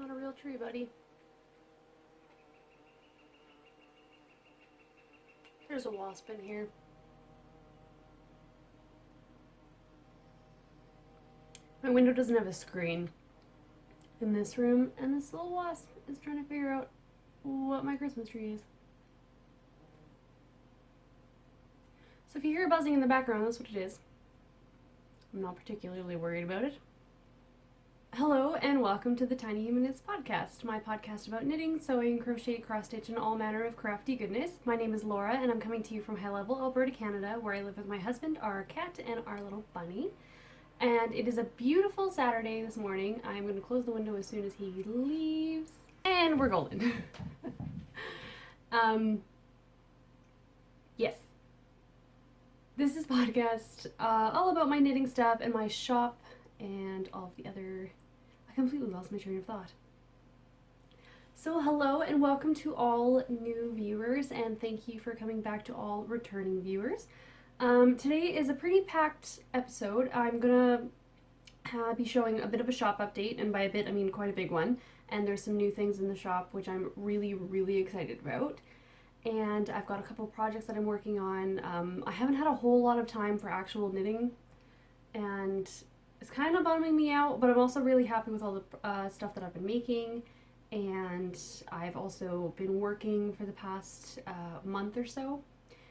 Not a real tree, buddy. There's a wasp in here. My window doesn't have a screen in this room, and this little wasp is trying to figure out what my Christmas tree is. So if you hear buzzing in the background, that's what it is. I'm not particularly worried about it. Hello and welcome to the Tiny Human Knits podcast, my podcast about knitting, sewing, crochet, cross stitch, and all manner of crafty goodness. My name is Laura and I'm coming to you from High Level, Alberta, Canada, where I live with my husband, our cat, and our little bunny. And it is a beautiful Saturday this morning. I'm going to close the window as soon as he leaves. And we're golden. Yes. This is podcast all about my knitting stuff and my shop and all of the other... I completely lost my train of thought. So hello and welcome to all new viewers, and thank you for coming back to all returning viewers. Today is a pretty packed episode. I'm gonna be showing a bit of a shop update, and by a bit I mean quite a big one, and there's some new things in the shop which I'm really excited about. And I've got a couple projects that I'm working on. I haven't had a whole lot of time for actual knitting, and it's kind of bumming me out, but I'm also really happy with all the stuff that I've been making. And I've also been working for the past month or so.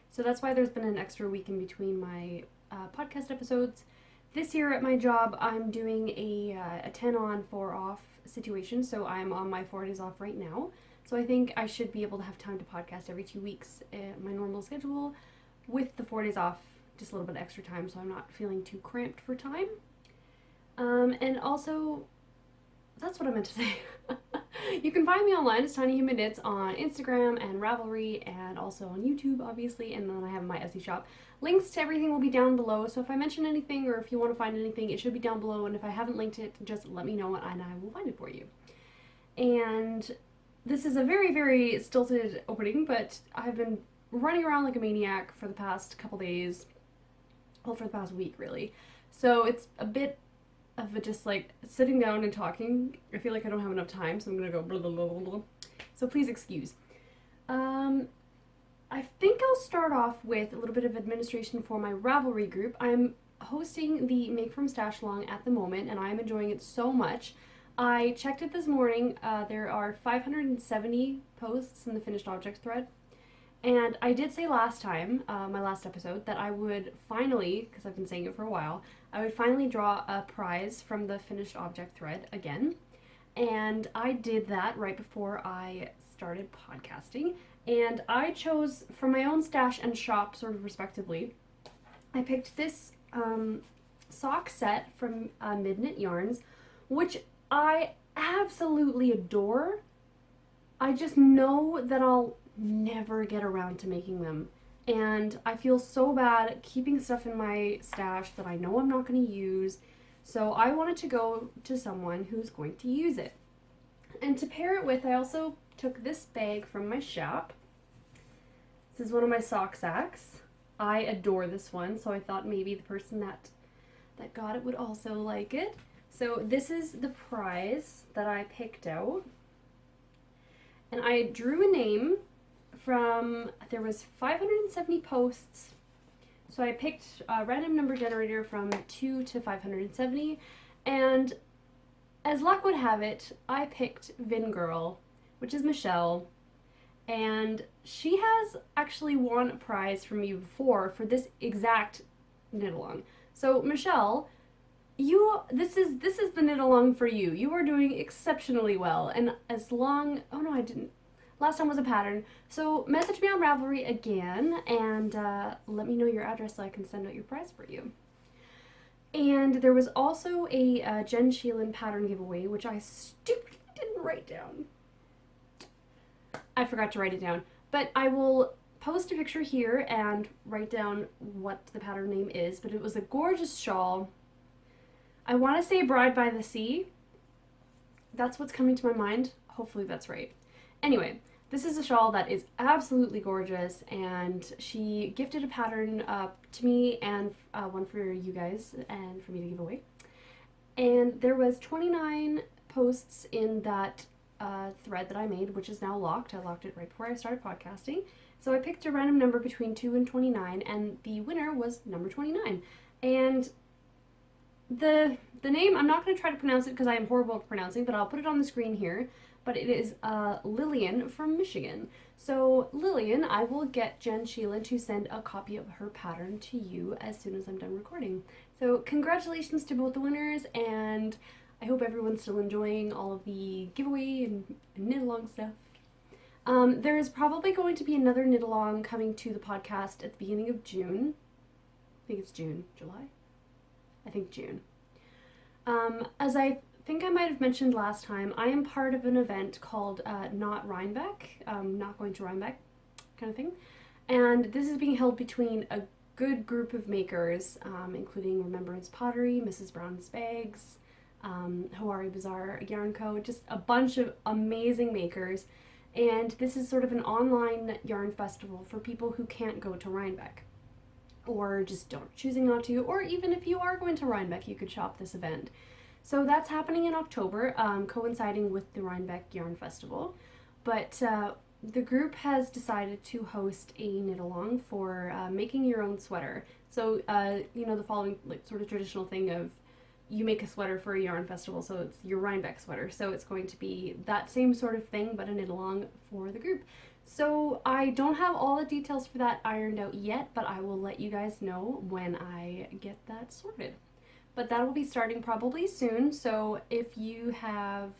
So that's why there's been an extra week in between my podcast episodes. This year at my job, I'm doing a 10 on, 4 off situation. So I'm on my 4 days off right now. So I think I should be able to have time to podcast every 2 weeks at my normal schedule with the 4 days off, just a little bit extra time so I'm not feeling too cramped for time. And also, that's what I meant to say. You can find me online as Tiny Human Knits on Instagram and Ravelry, and also on YouTube, obviously, and then I have my Etsy shop. Links to everything will be down below, so if I mention anything or if you want to find anything, it should be down below, and if I haven't linked it, just let me know and I will find it for you. And this is a very stilted opening, but I've been running around like a maniac for the past couple days, well, for the past week, really. So it's a bit of a just like sitting down and talking. I feel like I don't have enough time, so I'm gonna go blah blah blah blah. So please excuse. I think I'll start off with a little bit of administration for my Ravelry group. I'm hosting the Make From Stashalong at the moment, and I'm enjoying it so much. I checked it this morning. There are 570 posts in the finished object thread. And I did say last time, my last episode, that I would finally, because I've been saying it for a while, I would finally draw a prize from the finished object thread again. And I did that right before I started podcasting. And I chose, for my own stash and shop, sort of respectively, I picked this sock set from Midknit Yarns, which I absolutely adore. I just know that I'll never get around to making them, and I feel so bad keeping stuff in my stash that I know I'm not going to use, so I wanted to go to someone who's going to use it. And to pair it with, I also took this bag from my shop. This is one of my sock sacks. I adore this one, so I thought maybe the person that got it would also like it. So this is the prize that I picked out, and I drew a name from, there was 570 posts, so I picked a random number generator from 2 to 570, and as luck would have it, I picked Vin Girl, which is Michelle, and she has actually won a prize from me before for this exact knit along. So Michelle, this is the knit along for you. You are doing exceptionally well, and as long, oh no I didn't, last time was a pattern. So message me on Ravelry again and let me know your address so I can send out your prize for you. And there was also a Jen Sheelan pattern giveaway, which I stupidly didn't write down. I forgot to write it down, but I will post a picture here and write down what the pattern name is, but it was a gorgeous shawl. I want to say Bride by the Sea. That's what's coming to my mind. Hopefully that's right. Anyway, this is a shawl that is absolutely gorgeous, and she gifted a pattern to me and one for you guys and for me to give away. And there was 29 posts in that thread that I made, which is now locked. I locked it right before I started podcasting. So I picked a random number between 2 and 29, and the winner was number 29. And the name, I'm not going to try to pronounce it because I am horrible at pronouncing, but I'll put it on the screen here. But it is Lillian from Michigan. So Lillian, I will get Jen Sheila to send a copy of her pattern to you as soon as I'm done recording. So congratulations to both the winners, and I hope everyone's still enjoying all of the giveaway and knit-along stuff. There is probably going to be another knit-along coming to the podcast at the beginning of June. I think it's June. July? I think June. As I think I might have mentioned last time, I am part of an event called Not Rhinebeck, Not Going to Rhinebeck kind of thing. And this is being held between a good group of makers, including Remembrance Pottery, Mrs. Brown's Bags, Hawari Bazaar Yarn Co., just a bunch of amazing makers. And this is sort of an online yarn festival for people who can't go to Rhinebeck, or just choosing not to, or even if you are going to Rhinebeck, you could shop this event. So that's happening in October, coinciding with the Rhinebeck Yarn Festival. But the group has decided to host a knit-along for making your own sweater. So, you know, the following sort of traditional thing of you make a sweater for a yarn festival, so it's your Rhinebeck sweater. So it's going to be that same sort of thing, but a knit-along for the group. So I don't have all the details for that ironed out yet, but I will let you guys know when I get that sorted. But that will be starting probably soon, so if you have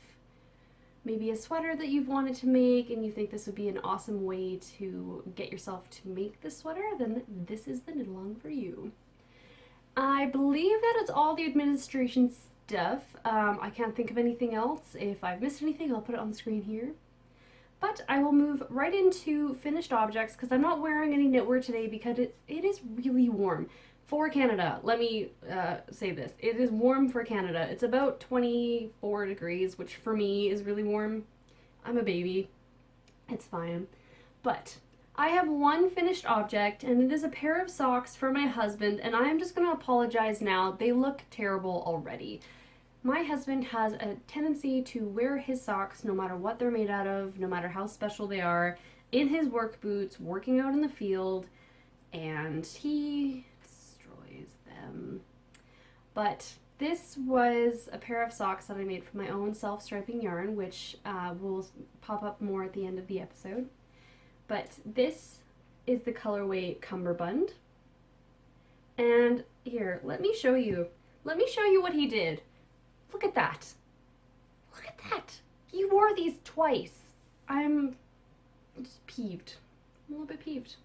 maybe a sweater that you've wanted to make and you think this would be an awesome way to get yourself to make this sweater, then this is the knit-along for you. I believe that it's all the administration stuff. I can't think of anything else. If I've missed anything, I'll put it on the screen here. But I will move right into finished objects because I'm not wearing any knitwear today because it is really warm. For Canada, let me say this. It is warm for Canada. It's about 24 degrees, which for me is really warm. I'm a baby. It's fine. But I have one finished object, and it is a pair of socks for my husband, and I am just going to apologize now. They look terrible already. My husband has a tendency to wear his socks no matter what they're made out of, no matter how special they are, in his work boots, working out in the field, and he destroys them. But this was a pair of socks that I made from my own self-striping yarn, which will pop up more at the end of the episode. But this is the colorway cumberbund. And here, let me show you. Let me show you what he did. Look at that. Look at that. He wore these twice. I'm just peeved. I'm a little bit peeved.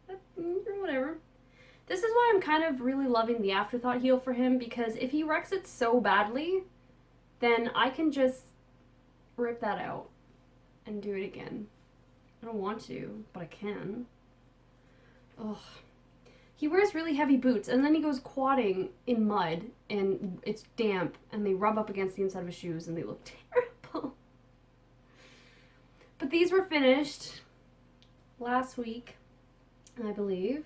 But whatever. This is why I'm kind of really loving the afterthought heel for him, because if he wrecks it so badly, then I can just rip that out and do it again. I don't want to, but I can. Ugh. He wears really heavy boots, and then he goes quadding in mud, and it's damp, and they rub up against the inside of his shoes, and they look terrible. But these were finished last week, I believe.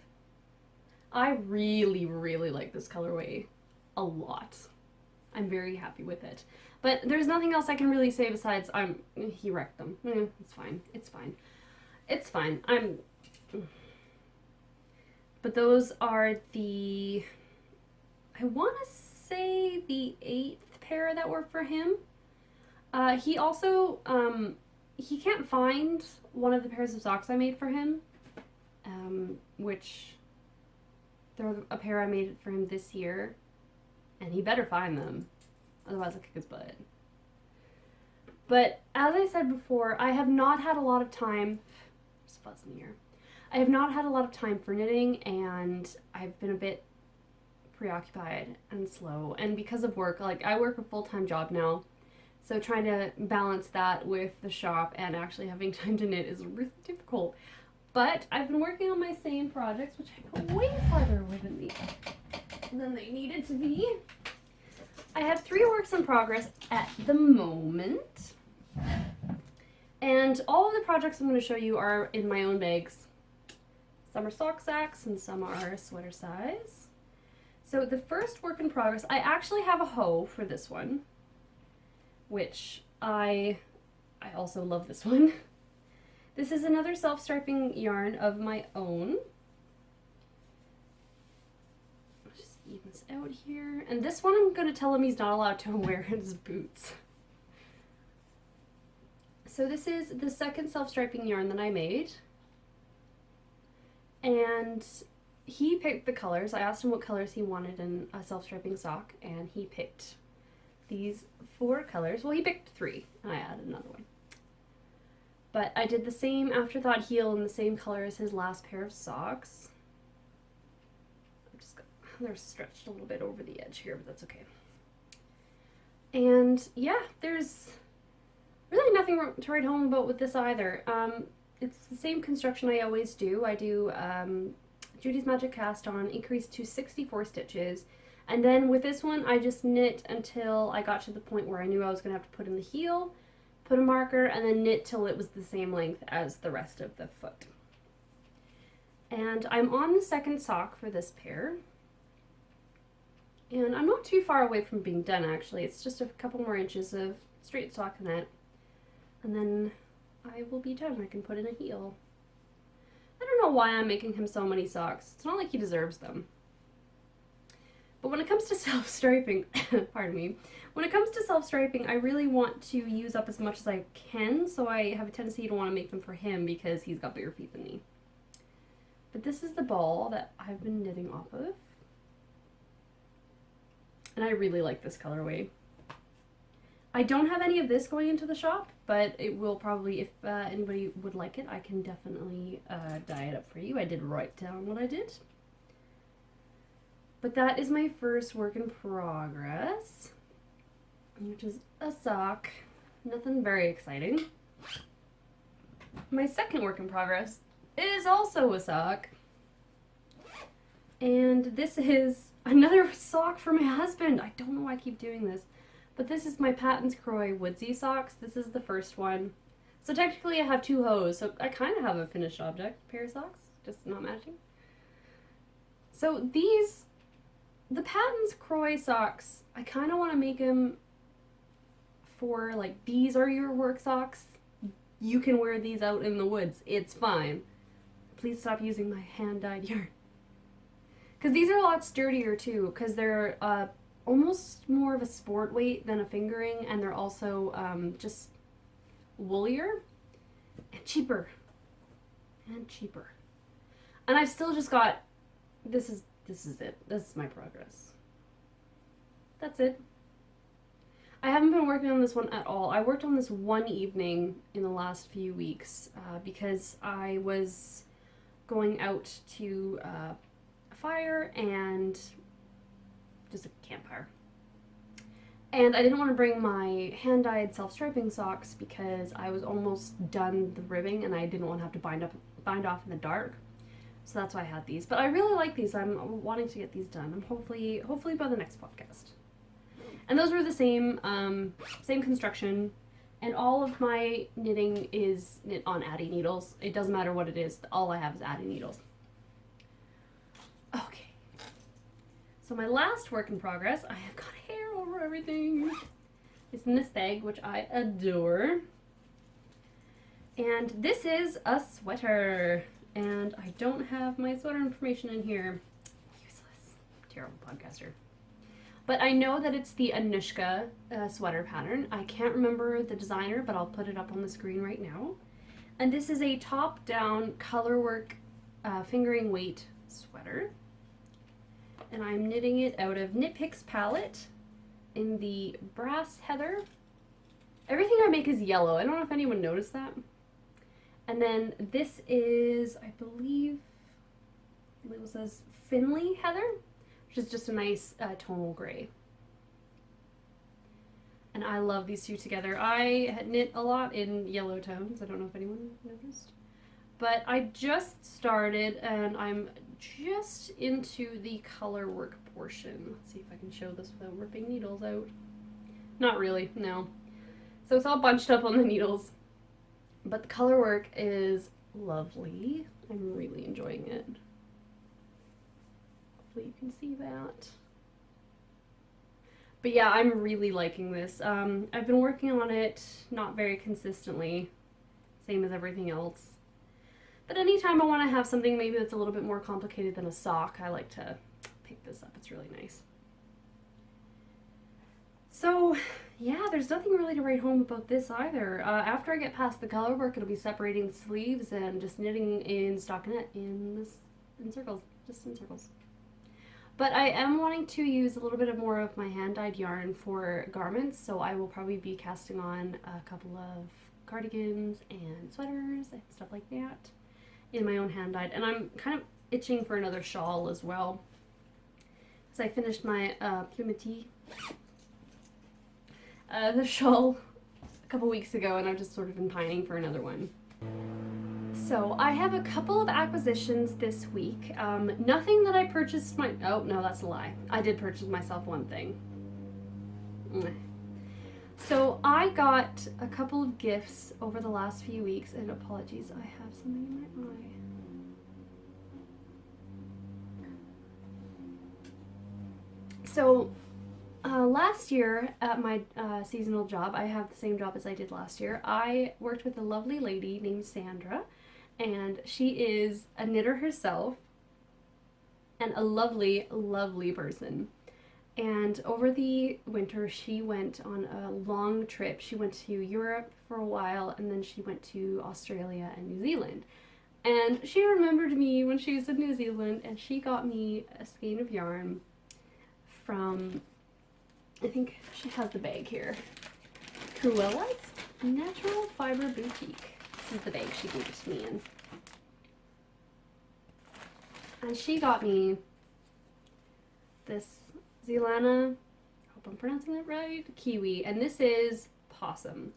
I really, really like this colorway a lot. I'm very happy with it. But there's nothing else I can really say besides he wrecked them. It's fine. It's fine. It's fine. But those are the, I want to say the 8th pair that were for him. He also, he can't find one of the pairs of socks I made for him, which they're a pair I made for him this year, and he better find them, otherwise I'll kick his butt. But as I said before, I have not had a lot of time, there's fuzz in the ear. I have not had a lot of time for knitting, and I've been a bit preoccupied and slow. And because of work, like I work a full-time job now, so trying to balance that with the shop and actually having time to knit is really difficult. But I've been working on my same projects, which I go way farther away than they needed to be. I have 3 works in progress at the moment. And all of the projects I'm going to show you are in my own bags. Some are sock sacks and some are sweater size. So the first work in progress, I actually have a hoe for this one. which I also love this one. This is another self-striping yarn of my own. I'll just even this out here. And this one I'm going to tell him he's not allowed to wear his boots. So this is the second self-striping yarn that I made. And he picked the colors. I asked him what colors he wanted in a self-striping sock, and he picked these 4 colors. Well, he picked 3, and I added another one. But I did the same afterthought heel in the same color as his last pair of socks. They're stretched a little bit over the edge here, but that's okay. And yeah, there's really nothing to write home about with this either. It's the same construction I always do. I do Judy's Magic Cast On, increased to 64 stitches. And then with this one, I just knit until I got to the point where I knew I was going to have to put in the heel, put a marker, and then knit till it was the same length as the rest of the foot. And I'm on the second sock for this pair. And I'm not too far away from being done, actually. It's just a couple more inches of straight stockinette. And then I will be done. I can put in a heel. I don't know why I'm making him so many socks. It's not like he deserves them. But when it comes to self-striping, pardon me, when it comes to self-striping, I really want to use up as much as I can, so I have a tendency to want to make them for him because he's got bigger feet than me. But this is the ball that I've been knitting off of. And I really like this colorway. I don't have any of this going into the shop, but it will probably, if anybody would like it, I can definitely dye it up for you. I did write down what I did. But that is my first work in progress, which is a sock. Nothing very exciting. My second work in progress is also a sock. And this is another sock for my husband. I don't know why I keep doing this. But this is my Patons Kroy Woodsie socks. This is the first one. So technically I have 2 hose, so I kind of have a finished object pair of socks, just not matching. So these, the Patons Kroy socks, I kind of want to make them for, like, these are your work socks. You can wear these out in the woods. It's fine. Please stop using my hand-dyed yarn. Because these are a lot sturdier too, because they're almost more of a sport weight than a fingering, and they're also just woolier and cheaper. And cheaper. And I've still just got, this is it. This is my progress. That's it. I haven't been working on this one at all. I worked on this one evening in the last few weeks because I was going out to a fire and just a campfire. And I didn't want to bring my hand-dyed self-striping socks because I was almost done the ribbing and I didn't want to have to bind off in the dark. So that's why I had these. But I really like these. I'm wanting to get these done. I'm hopefully by the next podcast. And those were the same construction. And all of my knitting is knit on Addy needles. It doesn't matter what it is. All I have is Addy needles. Okay. So my last work in progress, I have got hair over everything. It's in this bag, which I adore. And this is a sweater. And I don't have my sweater information in here. Useless. Terrible podcaster. But I know that it's the Anushka sweater pattern. I can't remember the designer, but I'll put it up on the screen right now. And this is a top-down colorwork fingering weight sweater. And I'm knitting it out of Knit Picks palette in the Brass Heather. Everything I make is yellow. I don't know if anyone noticed that. And then this is, I believe, the label says Finley Heather, which is just a nice tonal gray. And I love these two together. I knit a lot in yellow tones. I don't know if anyone noticed. But I just started and I'm just into the color work portion. Let's see if I can show this without ripping needles out. Not really, no. So it's all bunched up on the needles. But the color work is lovely. I'm really enjoying it. Hopefully you can see that. But yeah, I'm really liking this. I've been working on it not very consistently, same as everything else. But anytime I want to have something maybe that's a little bit more complicated than a sock, I like to pick this up. It's really nice. So yeah, there's nothing really to write home about this either. After I get past the color work, it'll be separating the sleeves and just knitting in stockinette in circles, just in circles. But I am wanting to use a little bit of more of my hand-dyed yarn for garments, so I will probably be casting on a couple of cardigans and sweaters and stuff like that in my own hand-dyed. And I'm kind of itching for another shawl as well, because I finished my plumeti, the shawl, a couple weeks ago, and I've just sort of been pining for another one. So I have a couple of acquisitions this week. Nothing that I purchased oh no, that's a lie. I did purchase myself one thing. So I got a couple of gifts over the last few weeks, and apologies, I have something in my eye. So last year at my seasonal job, I have the same job as I did last year. I worked with a lovely lady named Sandra, and she is a knitter herself and a lovely, lovely person. And over the winter, she went on a long trip. She went to Europe for a while, and then she went to Australia and New Zealand. And she remembered me when she was in New Zealand, and she got me a skein of yarn from, I think she has the bag here, Cruella's Natural Fiber Boutique. This is the bag she gave it to me in. And she got me this Zelana, I hope I'm pronouncing that right, kiwi, and this is possum.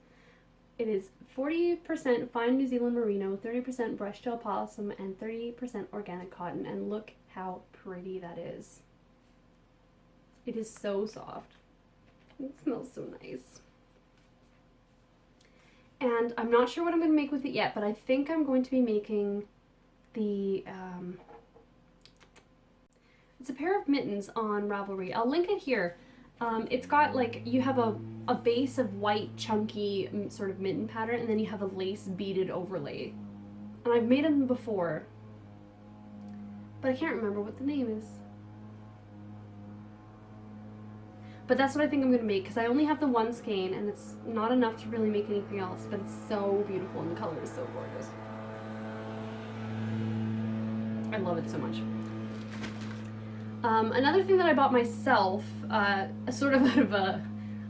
It is 40% fine New Zealand merino, 30% brush gel possum, and 30% organic cotton, and look how pretty that is. It is so soft. It smells so nice. And I'm not sure what I'm going to make with it yet, but I think I'm going to be making the, it's a pair of mittens on Ravelry. I'll link it here. It's got like, you have a base of white chunky sort of mitten pattern, and then you have a lace beaded overlay. And I've made them before, but I can't remember what the name is. But that's what I think I'm going to make, because I only have the one skein, and it's not enough to really make anything else, but it's so beautiful, and the color is so gorgeous. I love it so much. Another thing that I bought myself, sort of out of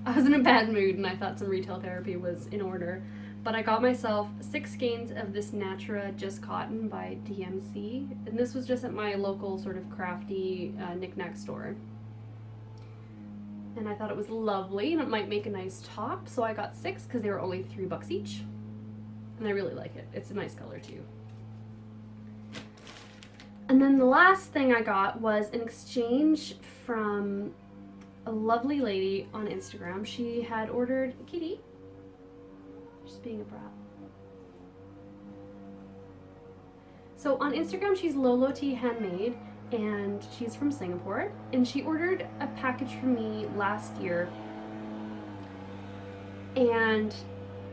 I was in a bad mood, and I thought some retail therapy was in order, but I got myself 6 skeins of this Natura Just Cotton by DMC, and this was just at my local sort of crafty knick-knack store. And I thought it was lovely, and it might make a nice top, so I got 6 because they were only $3 each. And I really like it. It's a nice color too. And then the last thing I got was an exchange from a lovely lady on Instagram. She had ordered Kitty. She's being a brat. So on Instagram, she's Lolo T Handmade, and she's from Singapore, and she ordered a package from me last year, and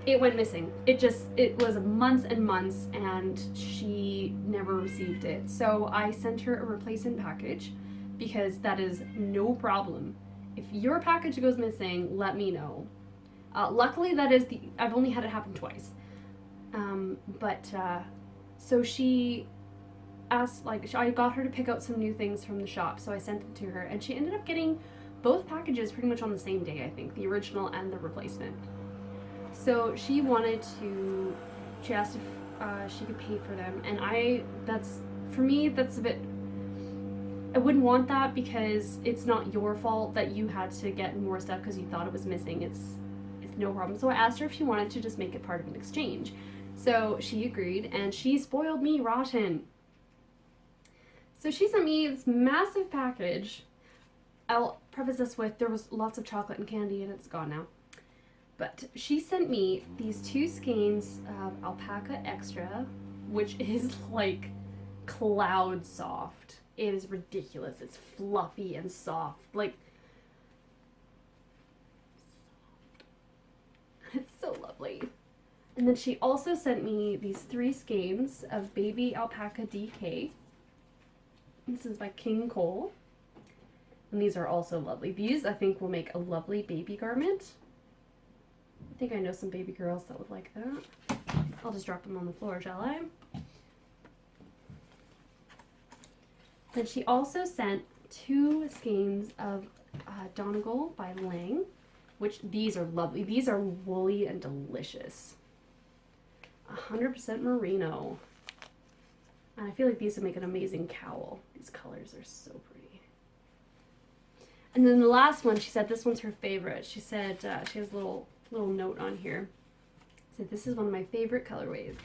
it went missing. It was months and months, and she never received it. So I sent her a replacement package, because that is no problem. If your package goes missing, let me know. Luckily, I've only had it happen twice. So she asked, I got her to pick out some new things from the shop, so I sent them to her, and she ended up getting both packages pretty much on the same day, I think, the original and the replacement. So she asked if she could pay for them, and for me, that's a bit, I wouldn't want that, because it's not your fault that you had to get more stuff because you thought it was missing. It's no problem. So I asked her if she wanted to just make it part of an exchange. So she agreed, and she spoiled me rotten. So she sent me this massive package. I'll preface this with, there was lots of chocolate and candy, and it's gone now. But she sent me these 2 skeins of Alpaca Extra, which is like cloud soft. It is ridiculous. It's fluffy and soft. Like, And then she also sent me these 3 skeins of Baby Alpaca DK. This is by King Cole. And these are also lovely. These, I think, will make a lovely baby garment. I think I know some baby girls that would like that. I'll just drop them on the floor, shall I? Then she also sent 2 skeins of Donegal by Lang, which these are lovely. These are woolly and delicious. 100% merino. And I feel like these would make an amazing cowl. These colors are so pretty. And then the last one, she said this one's her favorite. She said, she has a little note on here. She said, this is one of my favorite colorways.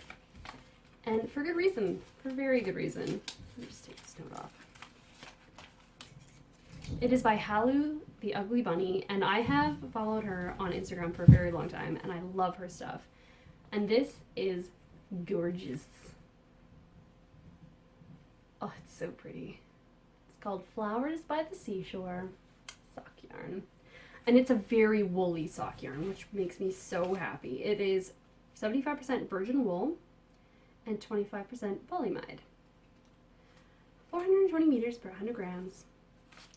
And for good reason, for very good reason. Let me just take this note off. It is by Halu, the Ugly Bunny, and I have followed her on Instagram for a very long time, and I love her stuff. And this is gorgeous. Oh, it's so pretty. It's called Flowers by the Seashore sock yarn. And it's a very woolly sock yarn, which makes me so happy. It is 75% virgin wool and 25% polyamide. 420 meters per 100 grams.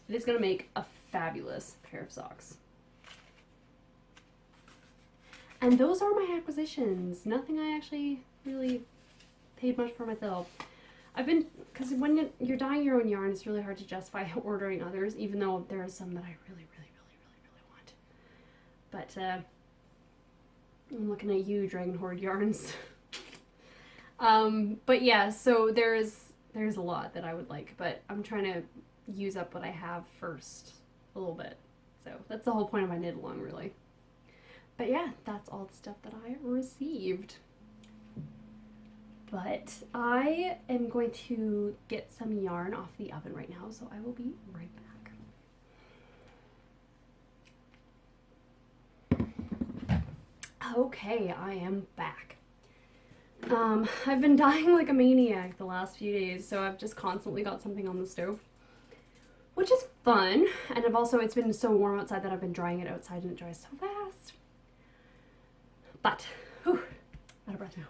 It is going to make a fabulous pair of socks. And those are my acquisitions. Nothing I actually really paid much for myself. Because when you're dyeing your own yarn, it's really hard to justify ordering others, even though there are some that I really want. But I'm looking at you, Dragon Horde Yarns. But yeah, so there's a lot that I would like, but I'm trying to use up what I have first a little bit. So that's the whole point of my knit along, really. But yeah, that's all the stuff that I received. But I am going to get some yarn off the oven right now, so I will be right back. Okay, I am back. I've been dyeing like a maniac the last few days, so I've just constantly got something on the stove, which is fun. And it's been so warm outside that I've been drying it outside and it dries so fast. But, whew, out of breath now.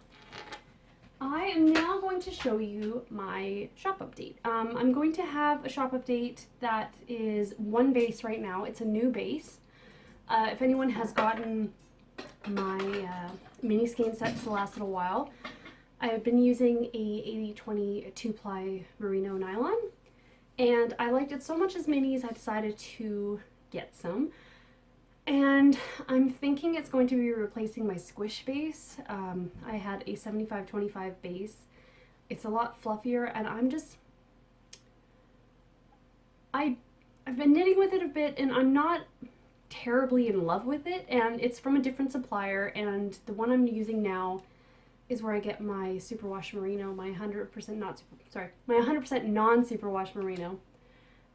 I am now going to show you my shop update. I'm going to have a shop update that is one base right now. It's a new base. If anyone has gotten my mini skein sets the last little while, I've been using a 80/20 2-ply merino nylon, and I liked it so much as minis I decided to get some. And I'm thinking it's going to be replacing my squish base. I had a 75/25 base. It's a lot fluffier, and I've been knitting with it a bit, and I'm not terribly in love with it, and it's from a different supplier, and the one I'm using now is where I get my superwash merino, my 100% non-superwash merino.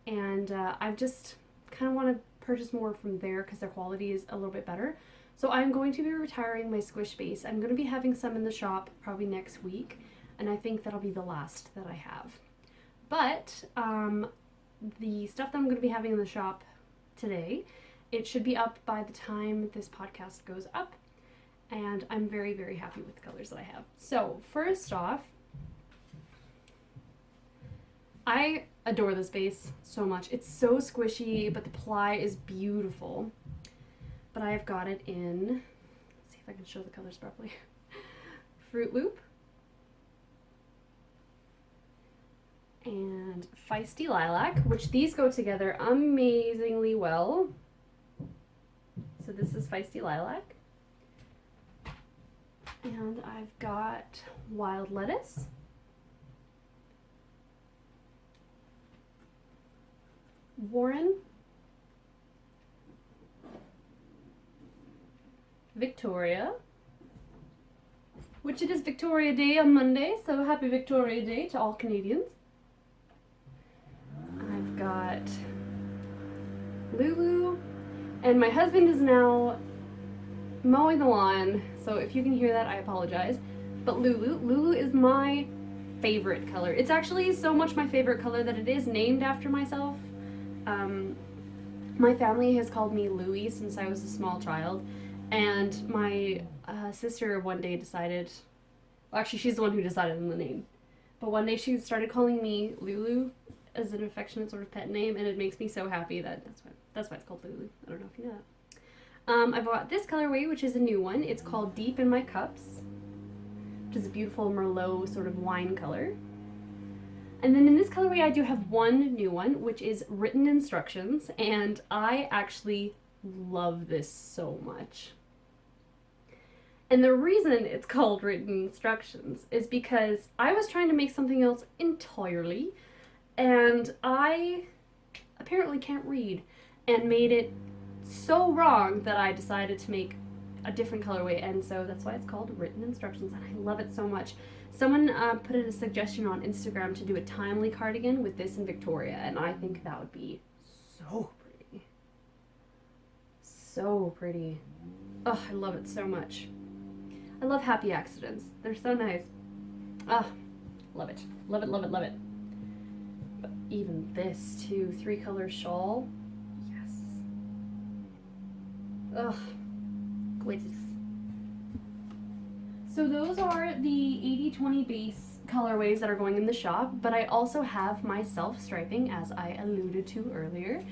And I've just kind of want to purchase more from there because their quality is a little bit better. So I'm going to be retiring my squish base. I'm going to be having some in the shop probably next week, and I think that'll be the last that I have. But the stuff that I'm going to be having in the shop today, it should be up by the time this podcast goes up, and I'm very, very happy with the colors that I have. So first off, I adore this base so much. It's so squishy, but the ply is beautiful. But I've got it in, let's see if I can show the colors properly, Fruit Loop and Feisty Lilac, which these go together amazingly well. So this is Feisty Lilac. And I've got Wild Lettuce, Warren, Victoria, which it is Victoria Day on Monday, so happy Victoria Day to all Canadians. I've got Lulu, and my husband is now mowing the lawn, so if you can hear that, I apologize. But Lulu is my favorite color. It's actually so much my favorite color that it is named after myself. My family has called me Louie since I was a small child, And my sister one day decided, well, actually she's the one who decided on the name, but one day she started calling me Lulu as an affectionate sort of pet name, and it makes me so happy that that's why it's called Lulu. I don't know if you know that. I bought this colorway, which is a new one. It's called Deep in My Cups, which is a beautiful Merlot sort of wine color. And then in this colorway I do have one new one, which is Written Instructions, and I actually love this so much. And the reason it's called Written Instructions is because I was trying to make something else entirely, and I apparently can't read, and made it so wrong that I decided to make a different colorway, and so that's why it's called Written Instructions, and I love it so much. Someone put in a suggestion on Instagram to do a timely cardigan with this in Victoria, and I think that would be so pretty. So pretty. Oh, I love it so much. I love happy accidents. They're so nice. Ah, love it. Love it, love it, love it. But even this too, 3-color shawl. Yes. Ugh. Gorgeous. So those are the 80/20 base colorways that are going in the shop, but I also have my self-striping, as I alluded to earlier.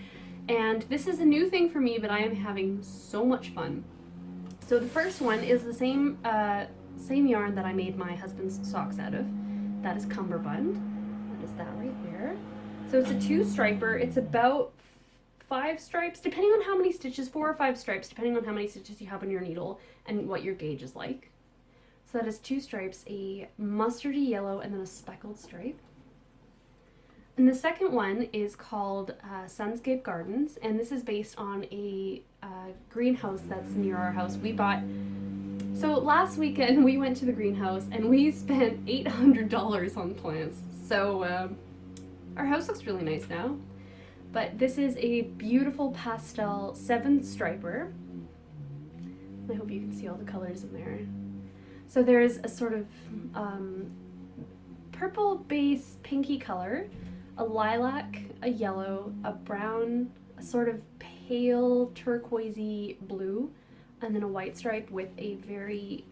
And this is a new thing for me, but I am having so much fun. So the first one is the same yarn that I made my husband's socks out of. That is cumberbund. That is that right there. So it's a 2-striper. It's about 5 stripes, depending on how many stitches, 4 or 5 stripes, depending on how many stitches you have on your needle and what your gauge is like. So that is 2 stripes, a mustardy yellow and then a speckled stripe. And the second one is called Sunscape Gardens, and this is based on a greenhouse that's near our house. We bought, so last weekend we went to the greenhouse and we spent $800 on plants. So our house looks really nice now. But this is a beautiful pastel 7-striper. I hope you can see all the colors in there. So there's a sort of purple base pinky color, a lilac, a yellow, a brown, a sort of pale turquoisey blue, and then a white stripe with a very,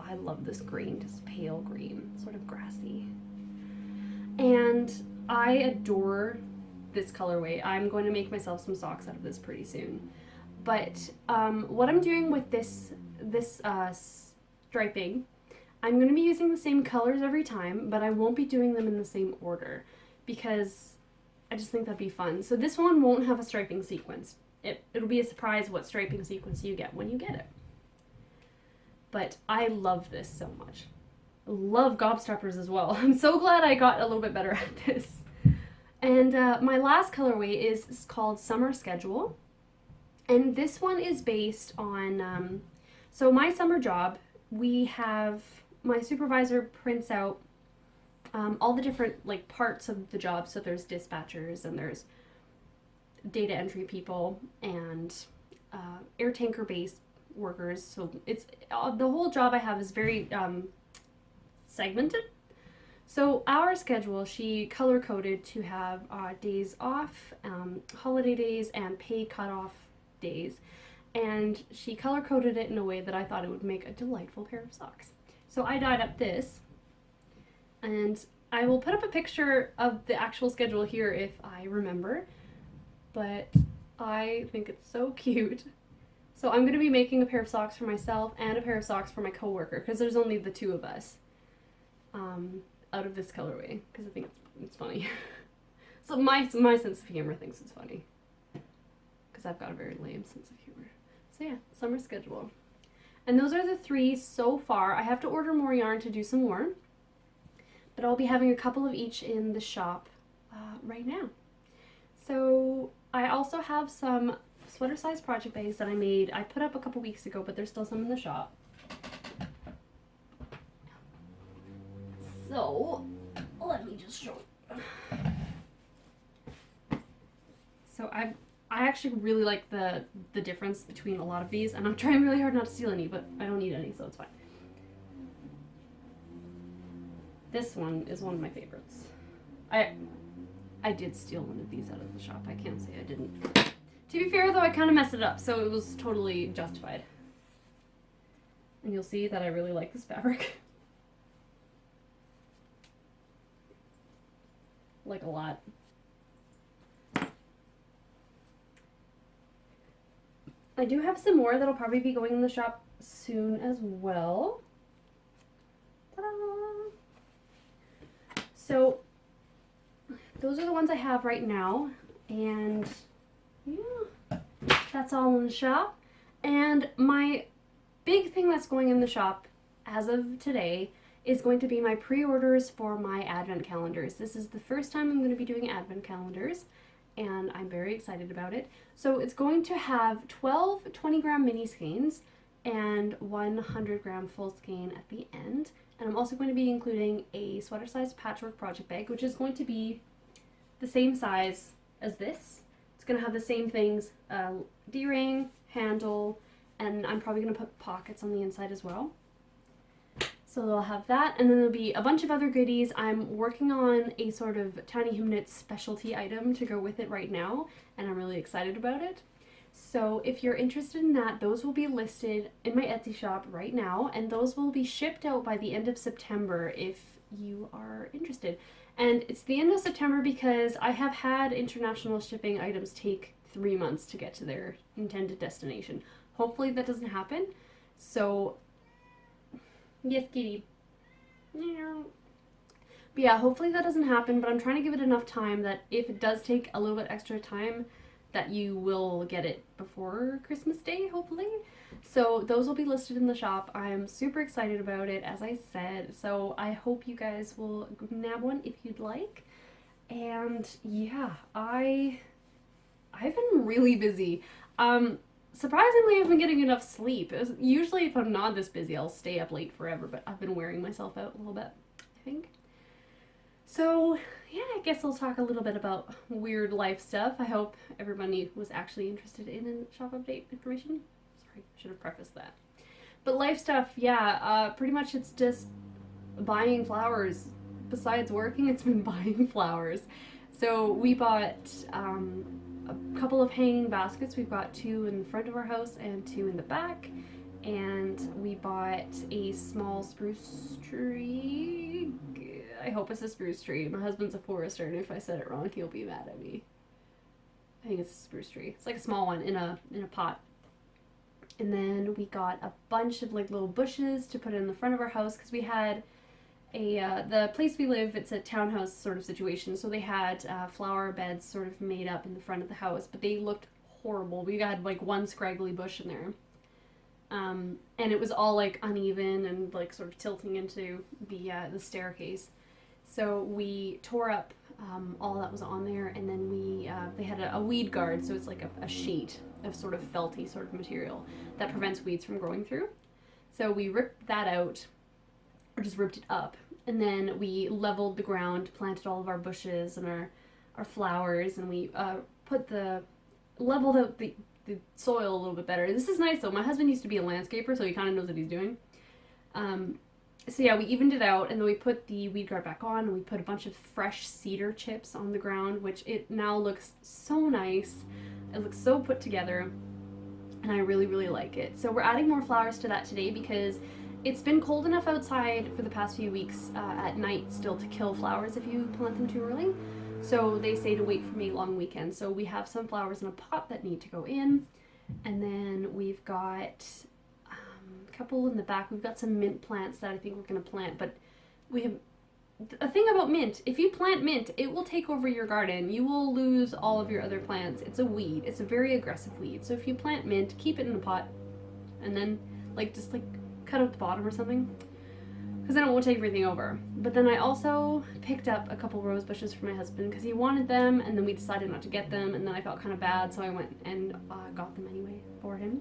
I love this green, just pale green, sort of grassy. And I adore this colorway. I'm going to make myself some socks out of this pretty soon. But what I'm doing with this striping, I'm going to be using the same colors every time, but I won't be doing them in the same order because I just think that'd be fun. So this one won't have a striping sequence. It'll be a surprise what striping sequence you get when you get it. But I love this so much. I love gobstoppers as well. I'm so glad I got a little bit better at this. And my last colorway is called Summer Schedule. And this one is based on, so my summer job, we have, my supervisor prints out all the different like parts of the job. So there's dispatchers and there's data entry people and air tanker based workers. So it's the whole job I have is very segmented. So our schedule, she color coded to have days off, holiday days, and paid cutoff days. And she color coded it in a way that I thought it would make a delightful pair of socks. So I dyed up this, and I will put up a picture of the actual schedule here if I remember, but I think it's so cute. So I'm going to be making a pair of socks for myself and a pair of socks for my coworker, because there's only the 2 of us out of this colorway, because I think it's funny. So my sense of humor thinks it's funny, because I've got a very lame sense of humor. So yeah, Summer Schedule. And those are the 3 so far. I have to order more yarn to do some more, but I'll be having a couple of each in the shop right now. So I also have some sweater size project bags that I made. I put up a couple weeks ago, but there's still some in the shop. So let me just show you. So I actually really like the difference between a lot of these, and I'm trying really hard not to steal any, but I don't need any, so it's fine. This one is one of my favorites. I did steal one of these out of the shop. I can't say I didn't. To be fair though, I kind of messed it up, so it was totally justified. And you'll see that I really like this fabric. Like a lot. I do have some more that'll probably be going in the shop soon as well. Ta-da! So those are the ones I have right now, and yeah, that's all in the shop. And my big thing that's going in the shop as of today is going to be my pre-orders for my advent calendars. This is the first time I'm going to be doing advent calendars, and I'm very excited about it. So it's going to have 12 20-gram mini skeins and 100-gram full skein at the end. And I'm also going to be including a sweater-sized patchwork project bag, which is going to be the same size as this. It's going to have the same things, D-ring, handle, and I'm probably going to put pockets on the inside as well. So they'll have that, and then there'll be a bunch of other goodies. I'm working on a sort of Tiny Hymn Knits specialty item to go with it right now, and I'm really excited about it. So if you're interested in that, those will be listed in my Etsy shop right now, and those will be shipped out by the end of September if you are interested. And it's the end of September because I have had international shipping items take 3 months to get to their intended destination. Hopefully that doesn't happen. So yes, kitty. But yeah, hopefully that doesn't happen, but I'm trying to give it enough time that if it does take a little bit extra time, that you will get it before Christmas Day, hopefully. So those will be listed in the shop. I'm super excited about it, as I said. So I hope you guys will nab one if you'd like. And yeah, I've been really busy. Surprisingly, I've been getting enough sleep. Usually if I'm not this busy, I'll stay up late forever, but I've been wearing myself out a little bit, I think. So yeah, I guess I'll talk a little bit about weird life stuff. I hope everybody was actually interested in shop update information. Sorry, should have prefaced that. But life stuff, yeah, pretty much it's just buying flowers. Besides working, it's been buying flowers. So we bought a couple of hanging baskets. We've got 2 in the front of our house and 2 in the back. And we bought a small spruce tree. I hope it's a spruce tree. My husband's a forester, and if I said it wrong, he'll be mad at me. I think it's a spruce tree. It's like a small one in a pot. And then we got a bunch of like little bushes to put in the front of our house because we had the place we live, it's a townhouse sort of situation, so they had flower beds sort of made up in the front of the house, but they looked horrible. We had like one scraggly bush in there. And it was all like uneven and like sort of tilting into the staircase. So we tore up all that was on there, and then they had a weed guard, so it's like a sheet of sort of felty sort of material that prevents weeds from growing through. So we ripped that out, or just ripped it up, and then we leveled the ground, planted all of our bushes and our flowers, and we leveled out the soil a little bit better. This is nice though. My husband used to be a landscaper, so he kind of knows what he's doing. So yeah, we evened it out, and then we put the weed guard back on, and we put a bunch of fresh cedar chips on the ground, which it now looks so nice. It looks so put together, and I really, really like it. So we're adding more flowers to that today because it's been cold enough outside for the past few weeks at night still to kill flowers if you plant them too early. So they say to wait for May long weekend. So we have some flowers in a pot that need to go in, and then we've got a couple in the back. We've got some mint plants that I think we're going to plant, but we have a thing about mint. If you plant mint, it will take over your garden. You will lose all of your other plants. It's a weed. It's a very aggressive weed. So if you plant mint, keep it in the pot, and then just cut out the bottom or something, because then it won't take everything over. But then I also picked up a couple rose bushes for my husband because he wanted them, and then we decided not to get them, and then I felt kind of bad, so I went and got them anyway for him.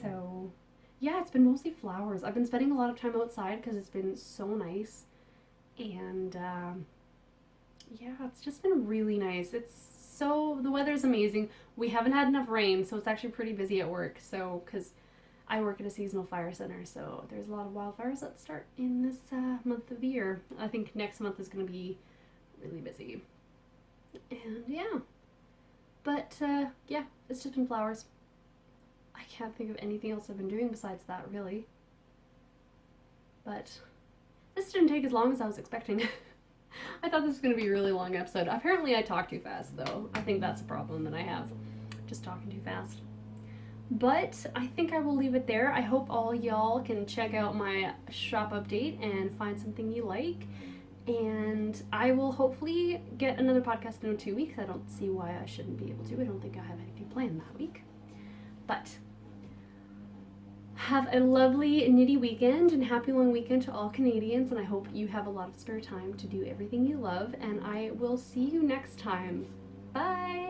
So yeah, it's been mostly flowers. I've been spending a lot of time outside because it's been so nice, and yeah, it's just been really nice. The weather's amazing. We haven't had enough rain, so it's actually pretty busy at work, so because I work at a seasonal fire center, so there's a lot of wildfires that start in this month of the year. I think next month is going to be really busy. And yeah. But yeah, it's just been flowers. I can't think of anything else I've been doing besides that, really. but this didn't take as long as I was expecting. I thought this was going to be a really long episode. Apparently I talk too fast, though. I think that's a problem that I have, just talking too fast. But I think I will leave it there. I hope all y'all can check out my shop update and find something you like. And I will hopefully get another podcast in 2 weeks. I don't see why I shouldn't be able to. I don't think I have anything planned that week. But have a lovely knitty weekend and happy long weekend to all Canadians. And I hope you have a lot of spare time to do everything you love. And I will see you next time. Bye!